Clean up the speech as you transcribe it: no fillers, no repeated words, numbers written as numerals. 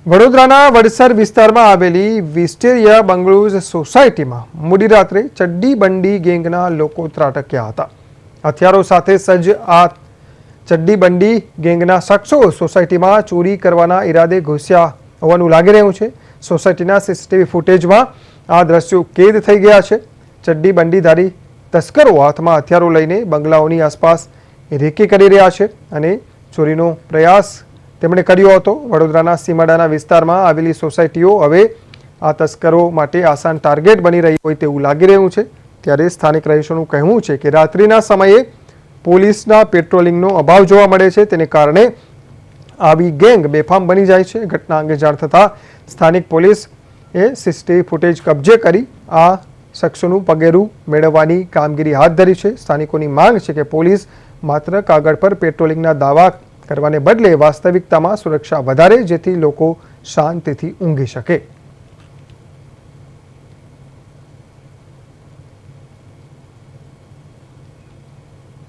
વડોદરાના વડસર વિસ્તારમાં આવેલી વિસ્ટેરિયા બંગલોઝ સોસાયટીમાં મોડી રાત્રે ચડ્ડી બંડી ગેંગના લોકો ત્રાટક્યા હતા. હથિયારો સાથે સજ્જ આ ચડ્ડી બંડી ગેંગના શખ્સો સોસાયટીમાં ચોરી કરવાના ઈરાદે ઘૂસ્યા હોવાનું લાગી રહ્યું છે. સોસાયટીના સીસીટીવી ફૂટેજમાં આ દ્રશ્યો કેદ થઈ ગયા છે. ચડ્ડી બંડીધારી તસ્કરો હાથમાં હથિયારો લઈને બંગલાઓની આસપાસ રેકી કરી રહ્યા છે અને ચોરીનો પ્રયાસ તેમણે કર્યો હતો. વડોદરાના સીમાડાના વિસ્તારમાં આવેલી સોસાયટીઓ હવે આ તસ્કરો માટે આસાન ટાર્ગેટ બની રહી હોય તેવું લાગી રહ્યું છે. ત્યારે સ્થાનિક રહીશોનું કહેવું છે કે રાત્રિના સમયે પોલીસના પેટ્રોલિંગનો અભાવ જોવા મળે છે. તેને કારણે આવી ગેંગ બેફામ બની જાય છે. ઘટના અંગે જાણ થતાં સ્થાનિક પોલીસે સીસીટીવી ફૂટેજ કબજે કરી આ શખ્સોનું પગેરું મેળવવાની કામગીરી હાથ ધરી છે. સ્થાનિકોની માંગ છે કે પોલીસ માત્ર કાગળ પર પેટ્રોલિંગના દાવા કરવાને બદલે વાસ્તવિકતામાં સુરક્ષા વધારે, જેથી લોકો શાંતિથી ઊંઘી શકે.